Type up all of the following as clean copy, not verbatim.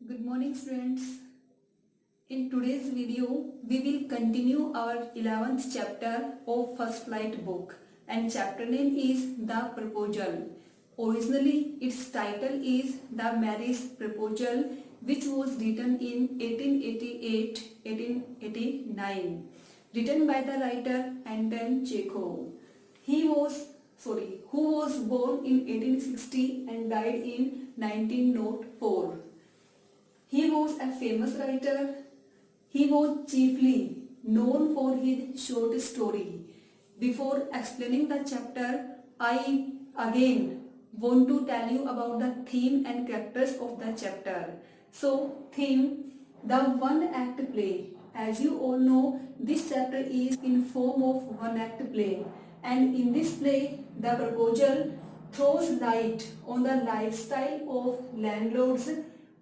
Good morning students. In today's video, we will continue our 11th chapter of First Flight book and chapter name is The Proposal. Originally, its title is The Marriage Proposal, which was written in 1888-1889, written by the writer Anton Chekhov. Who was born in 1860 and died in 1904. He was a famous writer. He was chiefly known for his short story. Before explaining the chapter, I again want to tell you about the theme and characters of the chapter. So, theme, the one act play. As you all know, this chapter is in form of one act play, and in this play, the proposal throws light on the lifestyle of landlords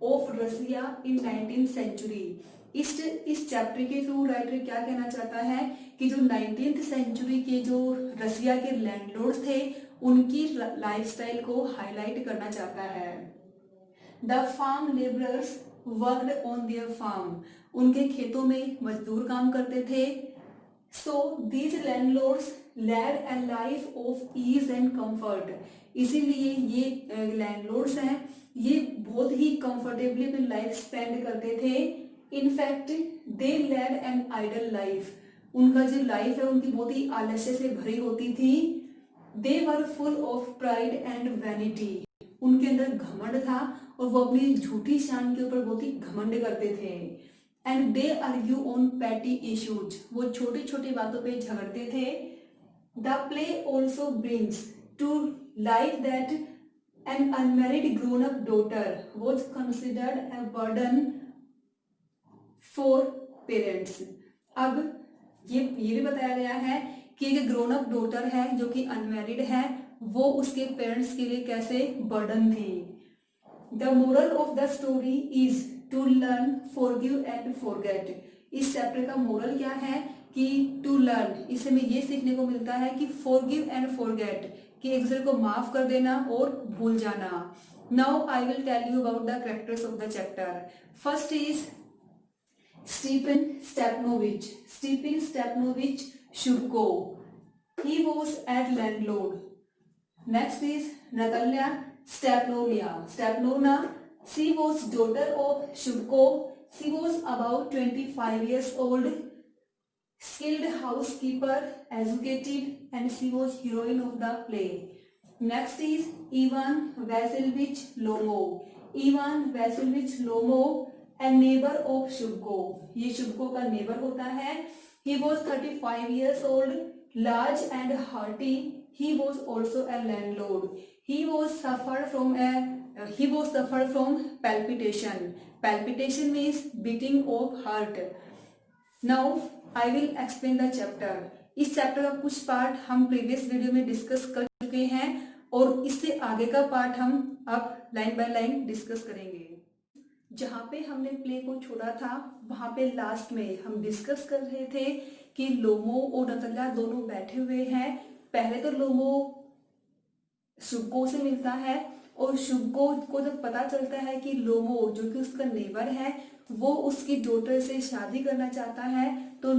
of Russia in 19th century. इस chapter के through writer क्या कहना चाहता है कि जो 19th century के जो रसिया के लैंडलॉर्ड्स थे उनकी लाइफस्टाइल को हाईलाइट करना चाहता है. The farm labourers worked on their farm. उनके खेतों में मजदूर काम करते थे. So these landlords led a life of ease and comfort. इसीलिए ये लैंडलॉर्ड्स हैं, ये बहुत ही कंफर्टेबली अपनी लाइफ स्पेंड करते थे. In fact they led an idle life. उनका जो लाइफ है उनकी बहुत ही आलस्य से भरी होती थी. They were full of pride and vanity. उनके अंदर घमंड था और वो अपनी झूठी शान के ऊपर बहुत ही घमंड करते थे. And they argue on petty issues. वो छोटी छोटी बातों पे झगड़ते थे. The play also brings to light that an unmarried grown-up daughter was considered a burden for parents. अब ये भी बताया गया है कि एक ग्रोन अप डॉटर है जो कि अनमैरिड है, वो उसके पेरेंट्स के लिए कैसे बर्डन थी. The moral of the story is to learn, forgive and forget. इस चैप्टर का मोरल क्या है कि टू लर्न, इससे हमें ये सीखने को मिलता है कि फॉरगिव एंड फॉरगेट, कि एक दूसरे को माफ कर देना और भूल जाना. Now I will tell you about the characters of the chapter. First is Stephen Stepanovich. Stephen Stepanovich Chubukov, he was a landlord. Next is Natalya Stepanovna. She was daughter of Chubukov. She was about 25 years old. Skilled housekeeper, educated, and she was heroine of the play. Next is Ivan Vasilievich Lomo. Ivan Vasilievich Lomo, a neighbor of Shubko. ये शुभको का neighbour होता है. He was 35 years old, large and hearty. He was also a landlord. He was suffered from palpitation. Palpitation means beating of heart. Now I will explain the chapter. इस chapter का कुछ part हम previous video में discuss कर चुके हैं और इससे आगे का पार्ट हम अब लाइन बाय लाइन डिस्कस करेंगे. जहाँ पे हमने प्ले को छोड़ा था वहाँ पे लास्ट में हम डिस्कस कर रहे थे कि लोमो और नताल्या दोनों बैठे हुए हैं. पहले तो लोमो शुभको से मिलता है और शुभको को जब पता चलता है कि लोमो जो कि उसका नेबर है वो उसकी डॉटर से शादी करना चाहता है तो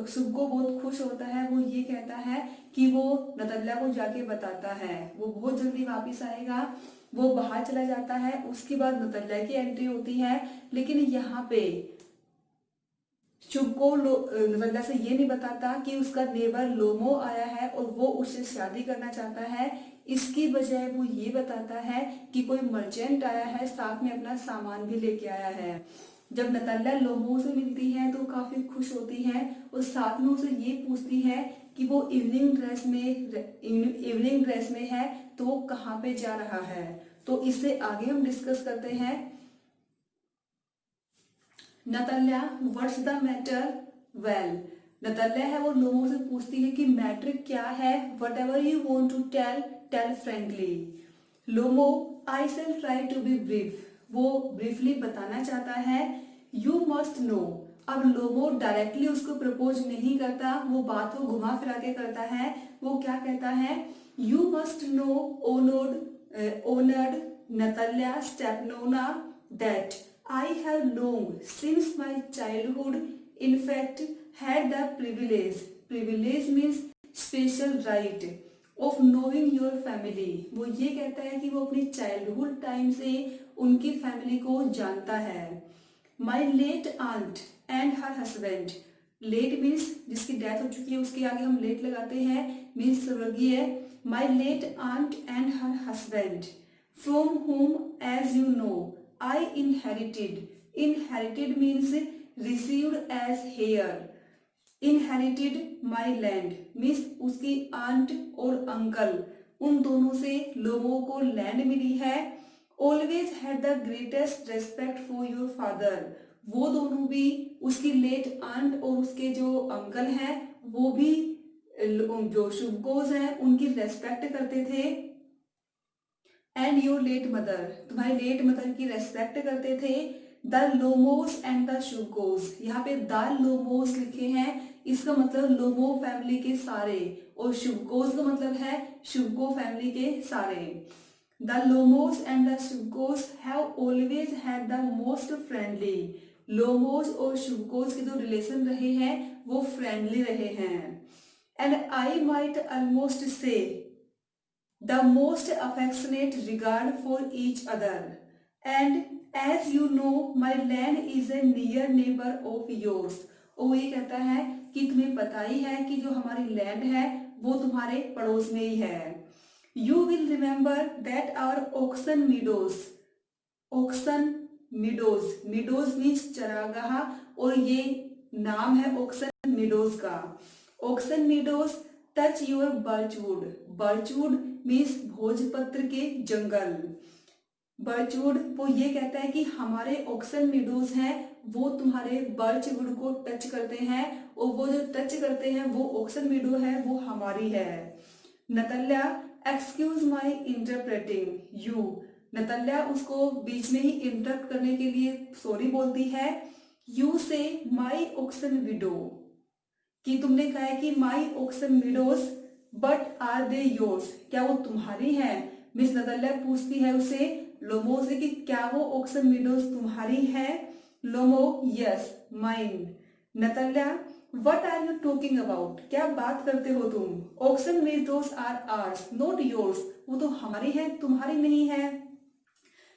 शुभको बहुत खुश होता है. वो ये कहता है कि वो नताल्या को जाके बताता है. वो बहुत जल्दी वापस आएगा. वो बाहर चला जाता है. उसके बाद नताल्या की एंट्री होती है. लेकिन यहाँ पे शुभको नताल्या से ये नहीं बताता कि उसका नेबर लोमो आया है और वो उससे शादी करना चाहता है. इसकी बजाय वो ये बताता है कि कोई मर्चेंट आया है, साथ में अपना सामान भी लेके आया है. जब नताल्या लोमो से मिलती है तो काफी खुश होती है और साथ में उसे ये पूछती है कि वो इवनिंग ड्रेस में है तो वो कहाँ पे जा रहा है. तो इससे आगे हम डिस्कस करते हैं. Natalya, what's the matter? Well, Natalya है वो लोमो से पूछती है कि मैटर क्या है. Whatever you want to tell frankly. Lomov, I shall try to be brief. वो ब्रीफली बताना चाहता है. You must know. अब लोमो डायरेक्टली उसको प्रपोज नहीं करता, वो बात को घुमा फिरा के करता है. वो क्या कहता है? You must know honoured Natalya Stepanovna that I have long since my childhood in fact had the privilege means special right of knowing your family। वो ये कहता है कि वो अपनी चाइल्डहुड टाइम से उनकी फैमिली को जानता है। My late aunt and her husband, late means जिसकी डेथ हो चुकी है उसके आगे हम लेट लगाते हैं, मीन्स स्वर्गीय। My late aunt and her husband, from whom as you know I inherited means received as heir, inherited my land means उसकी आंट और अंकल उन दोनों से लोगों को लैंड मिली है। Always had the greatest respect for your father, वो दोनों भी उसकी लेट आंट और उसके जो अंकल हैं वो भी जो शुभगोज हैं उनकी रेस्पेक्ट करते थे। एंड योर लेट मदर, तुम्हारी लेट मदर की रेस्पेक्ट करते थे। द लोमोस एंड द शुभगोज, यहाँ पे द लोमोस लिखे हैं, इसका मतलब लोमो फैमिली के सारे, और शुभगोज का मतलब है शुभगो फैमिली के सारे। The Lomovs and the Chubukovs have always had the most friendly, Lomovs और शुभगोज के जो रिलेशन रहे हैं वो फ्रेंडली रहे हैं। एंड आई माइट ऑलमोस्ट से the most affectionate regard for each other, and as you know my land is a near neighbor of yours। और वो ये कहता है कि तुम्हें पता ही है कि जो हमारी लैंड है वो तुम्हारे पड़ोस में ही है। You will remember that our oxen meadows means चरागाह, और ये नाम है oxen meadows का। oxen meadows touch your birchwood means भोजपत्र के जंगल। बर्चवुड वो ये कहता है कि हमारे ऑक्सन मीडोज हैं वो तुम्हारे बर्चवुड को टच करते हैं, और वो जो टच करते हैं वो ऑक्सन मीडो है वो हमारी है। नतल्या एक्सक्यूज माई इंटरप्रेटिंग यू, नतल्या उसको बीच में ही इंटरप्ट करने के लिए सॉरी बोलती है। यू से माई ऑक्सन विडो, कि तुमने कहा है कि my oxen meadows but are they yours, क्या वो तुम्हारी हैं। मिस नतल्या पूछती है उसे लोमो से कि क्या वो ऑक्सन मीडोज तुम्हारी हैं। Lomov yes mine. Natalya what are you talking about, क्या बात करते हो तुम। Oxen meadows are ours not yours, वो तो हमारी हैं तुम्हारी नहीं है।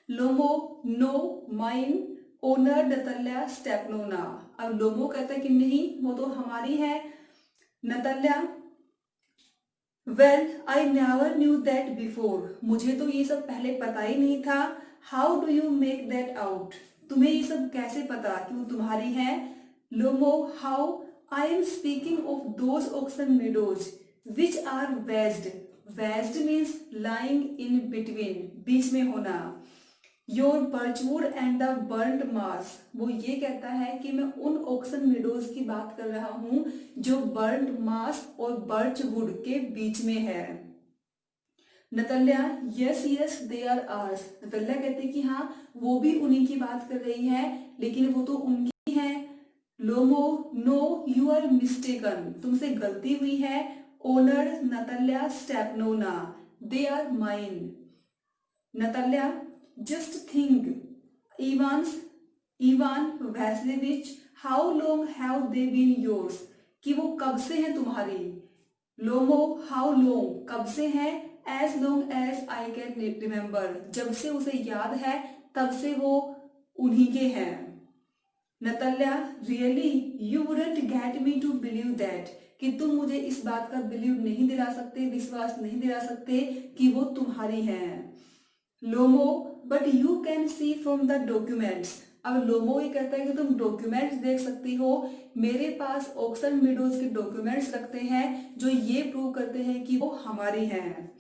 Lomov no mine honour Natalya Stepanovna, अब लोमो कहता है कि नहीं वो तो हमारी है। Natalya well I never knew that before, मुझे तो ये सब पहले पता ही नहीं था। How do you make that out, तुम्हें ये सब कैसे पता कि वो तुम्हारी है। Lomov how I am speaking of those oxen meadows which are wedged means lying in between, बीच में होना। Your birchwood and the burnt marsh, वो ये कहता है कि मैं उन ऑक्सन मीडोज की बात कर रहा हूं जो बर्न्ड मास और बर्चवुड के बीच में है। Natalya yes they are ours, Natalya कहते कि हाँ वो भी उन्हीं की बात कर रही है लेकिन वो तो उनकी है। Lomov no you are mistaken, तुमसे गलती हुई है। Honoured Natalya Stepanovna they are mine. Natalya just think Ivan Vassilevich how long have they been yours, कि वो कब से हैं तुम्हारी। लोमो हाउ लॉन्ग, कब से हैं। As long as I can remember, जब से उसे याद है तब से वो उन्हीं के हैं। Natalya really you wouldn't get me to believe that, कि तुम मुझे इस बात का बिलीव नहीं दिला सकते, विश्वास नहीं दिला सकते कि वो तुम्हारी हैं। Lomov but you can see from the documents, अब लोमो ये कहता है कि तुम डॉक्यूमेंट्स देख सकती हो, मेरे पास ऑक्सन मीडोज के डॉक्यूमेंट्स रखते हैं जो ये प्रूव करते हैं कि वो हमारी हैं।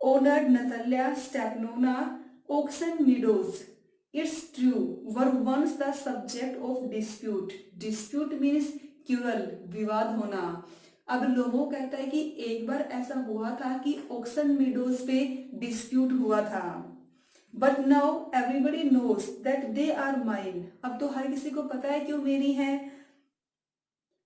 Owner Natalya Stepanova oxen meadows it's true were once the subject of dispute means quarrel, विवाद होना। अब लोमो कहता है कि एक बार ऐसा हुआ था कि ऑक्सन मीडोज पे डिस्प्यूट हुआ था। But now everybody knows that they are mine, अब तो हर किसी को पता है कि वो मेरी है।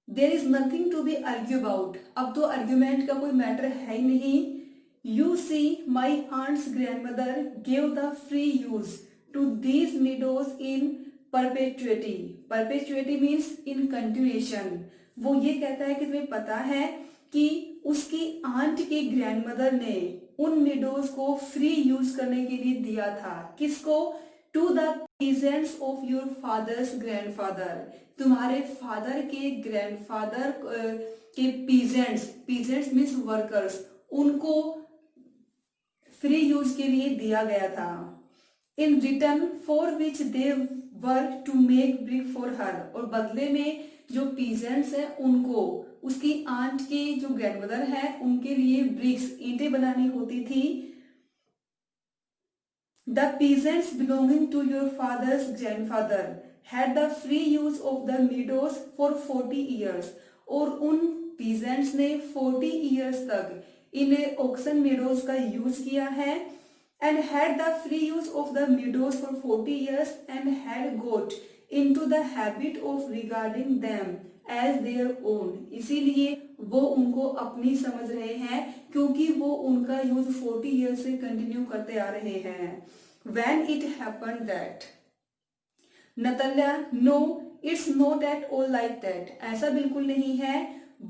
There is nothing to be argue about, अब तो आर्ग्यूमेंट का कोई मैटर है ही नहीं। You see my aunt's grandmother gave the free use to these meadows in perpetuity. Perpetuity means in continuation. वो ये कहता है कि तुम्हें पता है कि उसकी आंट की ग्रैंडमदर ने उन मीडोज को फ्री यूज करने के लिए दिया था। किसको? To the peasants of your father's grandfather. तुम्हारे फादर के ग्रैंडफादर के पीजेंट्स, पीजेंट्स मीन्स वर्कर्स, उनको फ्री यूज के लिए दिया गया था। In return for which they work to make brick for her. और बदले में जो पीजेंट्स हैं उनको उसकी आंट की जो ग्रैंडमदर है उनके लिए ब्रिक्स, ईंटें बनानी होती थी। The peasants belonging to your father's grandfather had the free use of the meadows for 40 years. और उन peasants ने 40 years तक इन ऑक्सन meadows का यूज किया है and had the free use of the meadows for 40 years and had got into the habit of regarding them as their own. इसीलिए वो उनको अपनी समझ रहे हैं क्योंकि वो उनका यूज 40 years से कंटिन्यू करते आ रहे हैं। When it happened that Natalia, no, it's not at all like that. ऐसा बिल्कुल नहीं है।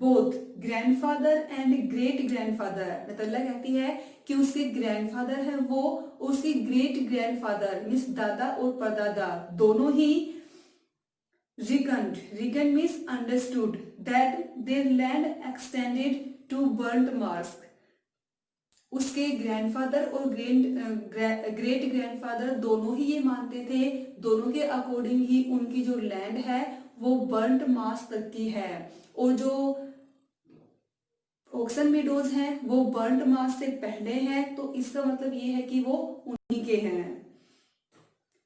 Both grandfather and great grandfather, Natalya कहती है कि उसके ग्रैंडफादर है वो, उसके ग्रेट ग्रैंडफादर मीन्स दादा और परदादा दोनों ही reckoned means understood that their land extended to burnt marsh. उसके ग्रैंडफादर और ग्रेट ग्रैंडफादर दोनों ही ये मानते थे, दोनों के अकॉर्डिंग ही उनकी जो लैंड है वो बर्न्ट मास तक की है और जो ऑक्सन मीडोज हैं वो बर्न्ट मास से पहले हैं। तो इसका मतलब ये है कि वो उन्हीं के हैं।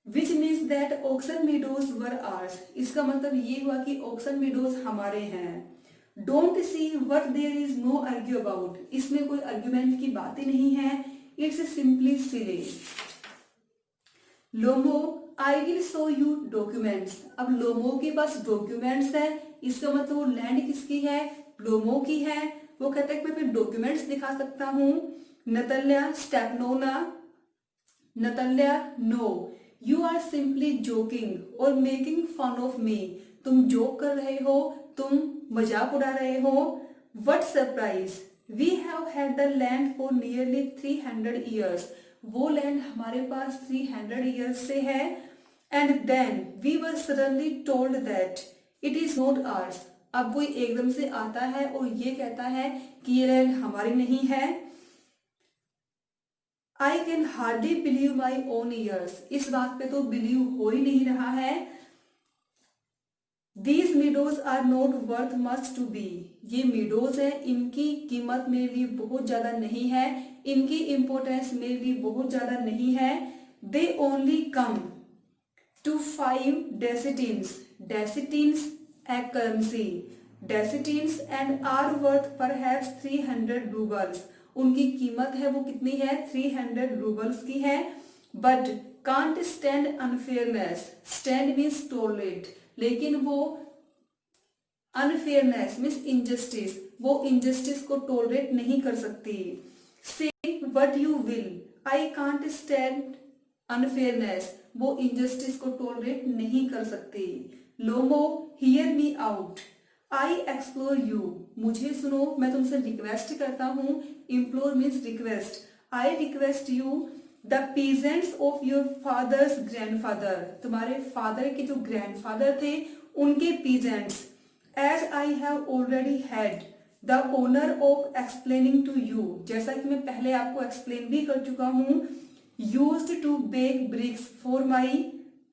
Which means that oxen meadows were ours. इसका मतलब ये हुआ कि ऑक्सन मीडोज हमारे हैं। Don't see what there is no argue about. इसमें कोई आर्ग्यूमेंट की बात ही नहीं है। It's simply silly. Lomov, I will show you documents. अब लोमो के पास डॉक्यूमेंट्स है, इसका मतलब वो लैंड किसकी है? लोमो की है। वो कहता है कि मैं डॉक्यूमेंट्स दिखा सकता हूँ। Natalya Stepanovna, Natalya no, you are simply joking और मेकिंग फन ऑफ मी। तुम जोक कर रहे हो, तुम मजाक उड़ा रहे हो। What surprise, we have had the land for nearly 300 years. वो लैंड हमारे पास 300 ईयर्स से है। And then we were suddenly told that it is not ours. अब कोई एकदम से आता है और ये कहता है कि ये लैंड हमारी नहीं है। I can hardly believe my own years. इस बात पे तो बिलीव हो ही नहीं रहा है। These meadows are not worth much to be. ये meadows है, इनकी कीमत मेरे लिए बहुत ज्यादा नहीं है, इनकी इम्पोर्टेंस मेरे लिए बहुत ज्यादा नहीं है। They only come to 5 decetins. Decetins a currency. Decetins and are worth perhaps 300 rubles. उनकी कीमत है वो कितनी है? 300 रूबल्स की है। But can't stand unfairness. Stand means tolerate. लेकिन वो अनफेयरनेस मीन्स इनजस्टिस, वो इनजस्टिस को टॉलरेट नहीं कर सकती। Say what you will, I can't stand unfairness, वो इनजस्टिस को टॉलरेट नहीं कर सकती। Lomov, hear me out, I explore you, मुझे सुनो, मैं तुमसे रिक्वेस्ट करता हूँ। Implore means request. I request you the peasants of your father's grandfather, तुम्हारे फादर के जो ग्रैंडफादर थे उनके peasants. As I have already had the honour of explaining to you, जैसा कि मैं पहले आपको एक्सप्लेन भी कर चुका हूँ। Used to bake bricks for my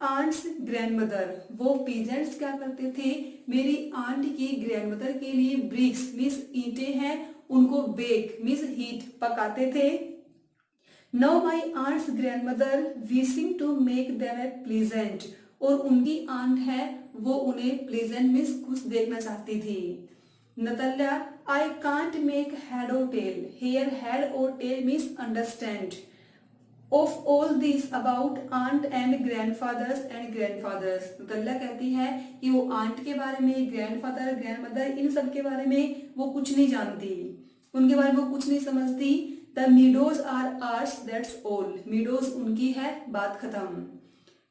aunt's grandmother, वो पीजेंट्स क्या करते थे? मेरी आंट की ग्रैंडमदर के लिए ब्रिक्स मीन्स ईंटें हैं, उनको बेक मीन्स हीट, पकाते थे। Now my aunt's grandmother wishing to make them a pleasant, और उनकी आंट है वो उन्हें प्लेजेंट मीन्स खुश देखना चाहती थी। Natalya, I can't make head or tail. Here head or tail means understand of all this about aunt and grandfathers and grandfathers. Natalya कहती है कि वो आंट के बारे में, ग्रैंडफादर, ग्रैंडमदर, इन सब के बारे में वो कुछ नहीं जानती, उनके बारे में वो कुछ नहीं समझती। The meadows are ours, that's all. meadows उनकी है, बात खत्म।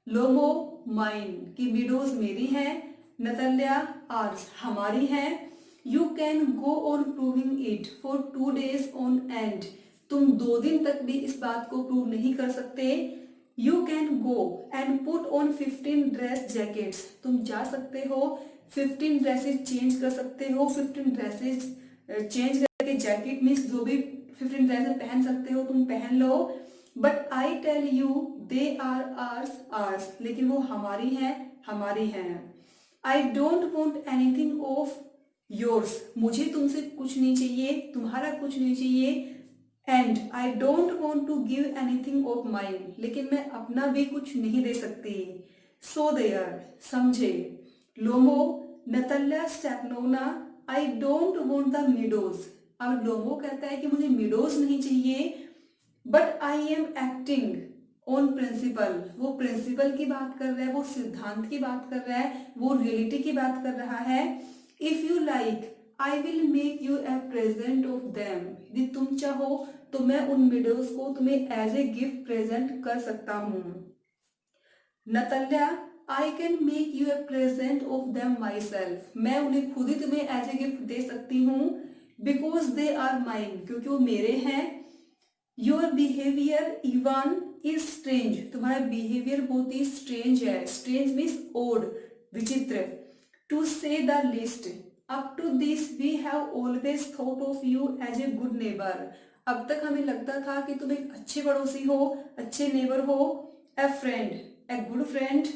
लोमो, माइन, कि मीडोज मेरी है, नतल्या आर्स हमारी है। You can go on proving it for 2 days on and, तुम 2 दिन तक भी इस बात को प्रूव नहीं कर सकते। You can go and put on 15 dress jackets, तुम जा सकते हो 15 ड्रेसेस चेंज कर सकते हो, 15 ड्रेसेस चेंज करके जैकेट मीन्स जो भी 15 ड्रेसेस पहन सकते हो तुम पहन लो। But I tell you they are ours ours, लेकिन वो हमारी हैं हमारी हैं। I don't want anything of yours, मुझे तुमसे कुछ नहीं चाहिए, तुम्हारा कुछ नहीं चाहिए। And I don't want to give anything of mine, लेकिन मैं अपना भी कुछ नहीं दे सकती। सो देयर, समझे। Lomov Natalya Stepanovna, I don't want the meadows, अब लोमो कहता है कि मुझे मीडोज नहीं चाहिए, but I am acting on principle, वो प्रिंसिपल की बात कर रहा है, वो सिद्धांत की बात कर रहा है, वो रियलिटी की बात कर रहा है। If you like I will make U A present of them, यदि तुम चाहो तो मैं उन मिडोज को तुम्हें एज ए गिफ्ट प्रेजेंट कर सकता हूँ। नतल्या I can make U A present of them my self, मैं उन्हें खुद ही तुम्हें एज ए गिफ्ट दे सकती हूँ। बिकॉज दे आर माइन, क्योंकि वो मेरे हैं। Your behaviour even is strange, तुम्हारा बिहेवियर बहुत ही स्ट्रेंज है, स्ट्रेंज मीन्स ओड, विचित्र। To say the least, up to this we have always thought of you as a good neighbour, अब तक हमें लगता था कि तुम एक अच्छे पड़ोसी हो, अच्छे नेबर हो। A friend, a good friend.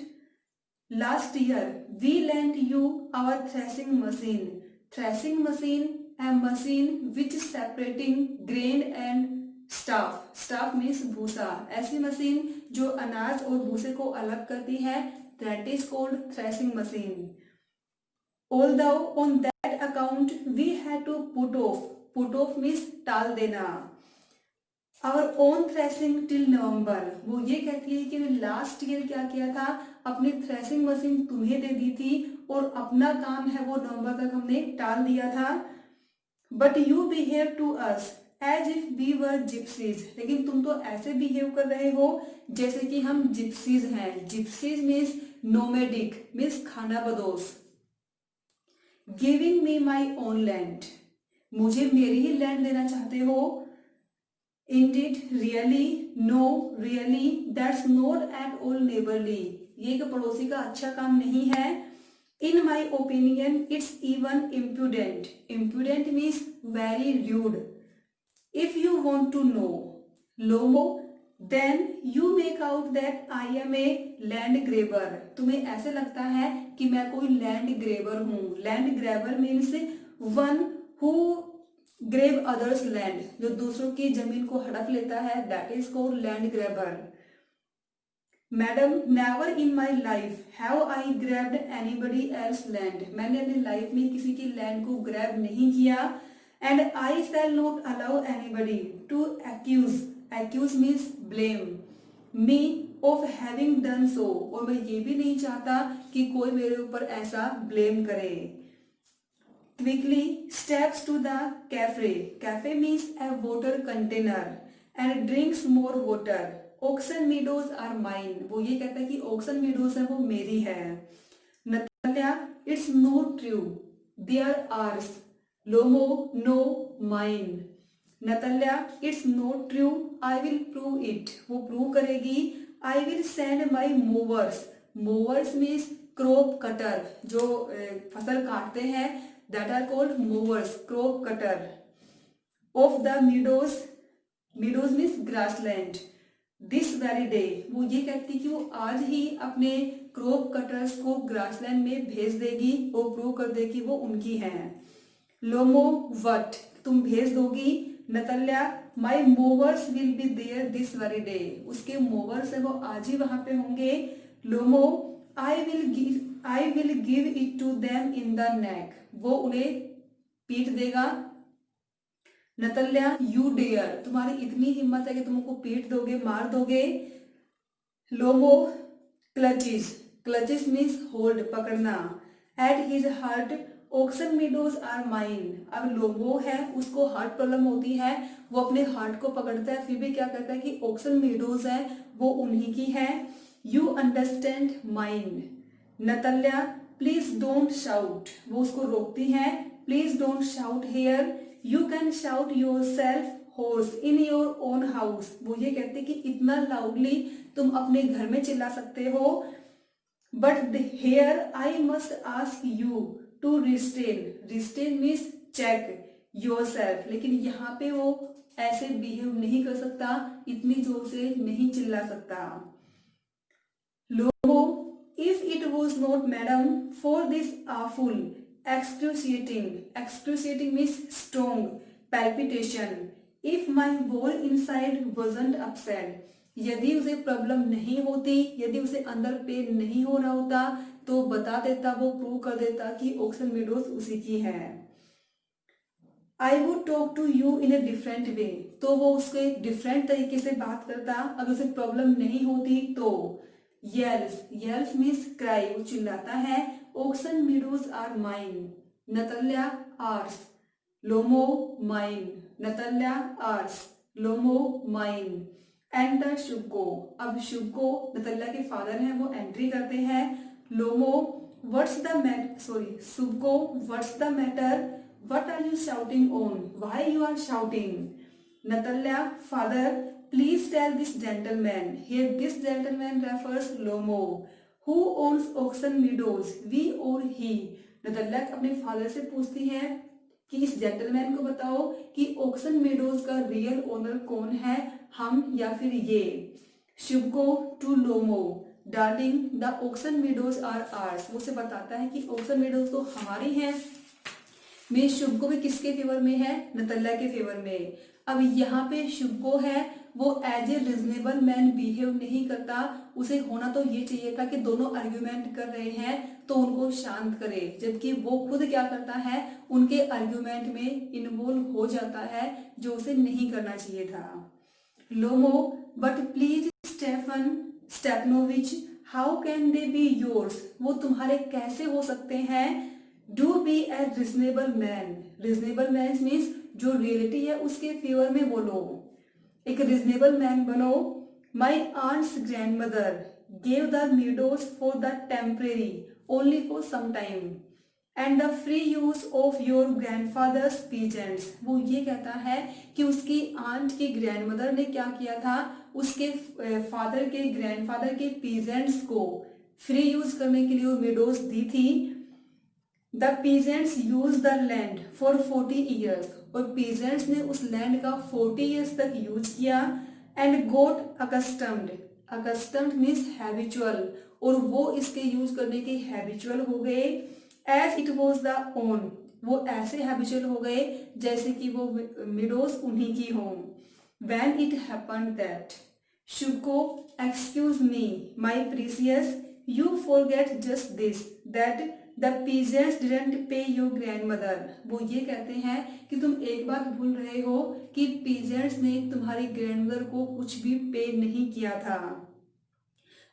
Last year we lent you our threshing machine, threshing machine a machine which separating grain and staff, staff means भूसा, ऐसी मशीन जो अनाज और भूसे को अलग करती है, that is called threshing machine. Although on that account we had to put off means टाल देना। Our own threshing till November, वो ये कहती है कि लास्ट ईयर क्या किया था, अपनी थ्रेसिंग मशीन तुम्हें दे दी थी और अपना काम है वो नवंबर तक हमने टाल दिया था। But you behave to us as if we were gypsies, लेकिन तुम तो ऐसे बिहेव कर रहे हो जैसे कि हम जिप्सीज हैं। जिप्सीज मीन्स नोमेडिक मीन्स खानाबदोश। Giving me my own land, मुझे मेरी ही लैंड देना चाहते हो। Indeed, really, no, really, that's not at all neighbourly, ये एक पड़ोसी का अच्छा काम नहीं है। In my opinion it's even impudent, impudent means very rude. If you want to know Lomov then you make out that I am a land grabber, तुम्हें ऐसे लगता है कि मैं कोई लैंड ग्रेबर हूं। Land grabber means one who grab others land, जो दूसरों की जमीन को हड़प लेता है, that is called land grabber. Madam never in my life have I grabbed anybody else land, मैंने अपनी लाइफ में किसी की लैंड को ग्रैब नहीं किया। And I shall not allow anybody to accuse, accuse means blame me of having done so, और मैं ये भी नहीं चाहता कि कोई मेरे ऊपर ऐसा ब्लेम करे। Quickly steps to the carafe, carafe means a water container and drinks more water. Oxen meadows are mine, वो ये कहता है कि ऑक्सन मीडोज है वो मेरी है। Natalya it's not true they are ours, Lomov no mine. Natalya it's not true I will prove it, वो प्रूव करेगी। I will send my mowers, mowers means crop cutter, जो फसल काटते हैं, that are called mowers, crop cutter of the meadows, meadows means grassland. This very day, वो ये कहती कि वो आज ही अपने क्रॉप कटर्स को ग्रासलैंड में भेज देगी, वो प्रूव कर देगी वो उनकी हैं। लोमो वट, तुम भेज दोगी। Natalya my mowers will be there this very day, उसके मोवर्स है वो आज ही वहां पे होंगे। Lomov I will give it to them in the neck, वो उन्हें पीट देगा। नताल्या यू डेयर, तुम्हारी इतनी हिम्मत है कि तुम उनको पीट दोगे, मार दोगे। Lomov clutches, clutches means hold, पकड़ना। At his heart Oxen meadows are mine, अब लोमो है उसको हार्ट प्रॉब्लम होती है, वो अपने हार्ट को पकड़ता है, फिर भी क्या कहता है कि ऑक्सन मीडोज है वो उन्हीं की है। You understand mine. Natalya please don't shout, वो उसको रोकती हैं, please don't shout here, you can shout yourself hoarse in your own house. वो ये कहते कि इतना लाउडली तुम अपने घर में चिल्ला सकते हो, but here I must ask you to restrain. Restrain means check yourself, लेकिन यहाँ पे वो ऐसे बिहेव नहीं कर सकता, इतनी जोर से नहीं चिल्ला सकता। Lomov if it was not madam for this awful excruciating means strong palpitation, if my whole inside wasn't upset, यदि उसे प्रॉब्लम नहीं होती, यदि उसे अंदर पेन नहीं हो रहा होता तो बता देता, वो प्रूव कर देता कि ऑक्सन मीडोज उसी की है। I would talk to you in a different way, तो वो उसके डिफरेंट तरीके से बात करता अगर उसे प्रॉब्लम नहीं होती तो। येल्स मीन्स क्राई, वो चिल्लाता है। Oxen meadows are mine, Natalya ours, Lomov mine, Natalya ours, Lomov mine. Enter Chubukov, अब शुभको नतल्या के फादर हैं, वो एंट्री करते हैं। Lomov what's the matter, sorry Chubukov what's the matter, what are you shouting on, why you are shouting? Natalia father please tell this gentleman, here this gentleman refers Lomo, who owns Oxen Meadows, we or he? नतल्या अपने father से पूछती है कि इस gentleman को बताओ कि Oxen Meadows का रियल ओनर कौन है, हम या फिर ये। Chubukov to Lomov darling the Oxen Meadows are ours, वो उसे बताता है कि ऑक्सन मेडोज तो हमारी हैं। में शुभको भी किसके फेवर में है, नतल्या के फेवर में। अब यहाँ पे शुभको है वो as a reasonable man behave नहीं करता, उसे होना तो ये चाहिए था कि दोनों आर्ग्यूमेंट कर रहे हैं तो उनको शांत करे, जबकि वो खुद क्या करता है, उनके आर्ग्यूमेंट में इन्वॉल्व हो जाता है, जो उसे नहीं करना चाहिए था। Lomov but please Stefanovich how can they be yours, वो तुम्हारे कैसे हो सकते हैं। Do be a reasonable man, reasonable man means जो रियलिटी है उसके फेवर में बोलो, एक रिजनेबल मैन बनो। My aunt's grandmother gave the meadows for the temporary only for some time and the free use of your grandfather's peasants, वो ये कहता है कि उसकी आंट की ग्रैंडमदर ने क्या किया था, उसके फादर के ग्रैंडफादर के पीजेंट्स को फ्री यूज करने के लिए वो मीडोज दी थी। The peasants use the land for 40 years, और पीजेंट्स ने उस लैंड का 40 ईयर्स तक यूज किया। And got accustomed, accustomed means habitual, और वो इसके यूज करने के हैबिचुअल हो गए। As it was the own, वो ऐसे हैबिचुअल हो गए जैसे कि वो मिडोज उन्हीं की हों। When it happened that Chubukov excuse me my precious you forget just this that the peasants didn't pay your grandmother, वो ये कहते हैं कि तुम एक बात भूल रहे हो कि पीजेंट्स ने तुम्हारी ग्रैंडमदर को कुछ भी पे नहीं किया था।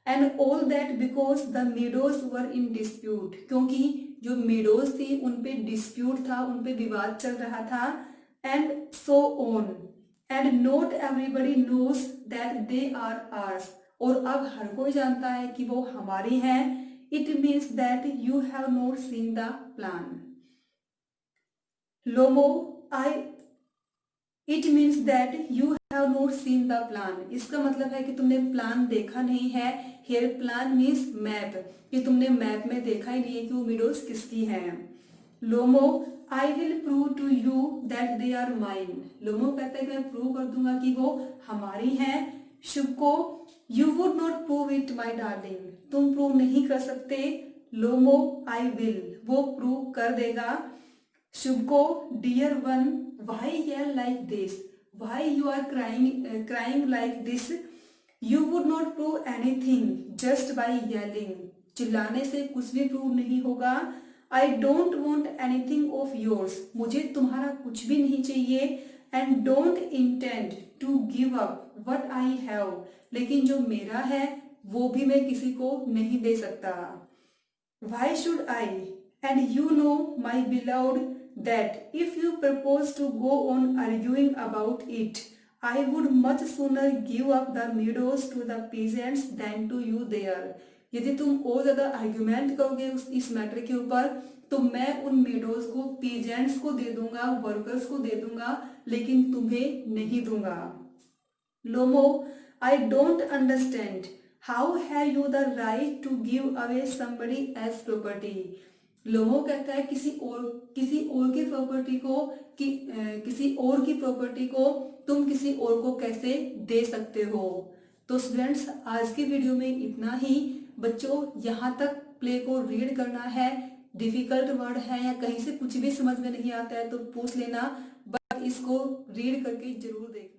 And all that because the meadows were in dispute, क्योंकि जो मीडोज थी उन पे डिस्प्यूट था, उन पे विवाद चल रहा था। And so on, and not everybody knows that they are ours, और अब हर कोई जानता है कि वो हमारी हैं। It means that you have not seen the plan. Lomo, it means that you have not seen the plan. इसका मतलब है कि तुमने प्लान देखा नहीं है। Here plan means map, कि तुमने मैप में देखा ही नहीं है कि वो मीडोज किसकी है। लोमो I will prove to you that they are mine. लोमो कहता है कि मैं प्रूव कर दूंगा कि वो हमारी हैं। Chubukov you would not prove it my darling, तुम प्रूव नहीं कर सकते। लोमो आई विल, वो प्रूव कर देगा। Chubukov dear one why yell like this, why you are crying like this, you would not prove anything just by yelling, चिल्लाने से कुछ भी प्रूव नहीं होगा। I don't want anything of yours, मुझे तुम्हारा कुछ भी नहीं चाहिए। And don't intend to give up what I have, लेकिन जो मेरा है वो भी मैं किसी को नहीं दे सकता। Why should I, and you know my beloved that if you propose to go on arguing about it I would much sooner give up the meadows to the peasants than to you there. यदि तुम और ज्यादा argument करोगे इस matter के ऊपर तो मैं उन मेडोज को पीजेंट्स को दे दूंगा, वर्कर्स को दे दूंगा, लेकिन तुम्हें नहीं दूंगा. लोमो, I don't understand. How have you the right to give away somebody else's property? लोमो कहता है किसी और की प्रॉपर्टी को किसी और की प्रॉपर्टी को तुम किसी और को कैसे दे सकते हो. तो स्टूडेंट्स, आज की वीडियो में इतना ही. बच्चों, यहाँ तक प्ले को रीड करना है. डिफिकल्ट वर्ड है या कहीं से कुछ भी समझ में नहीं आता है तो पूछ लेना, बट इसको रीड करके जरूर देखना.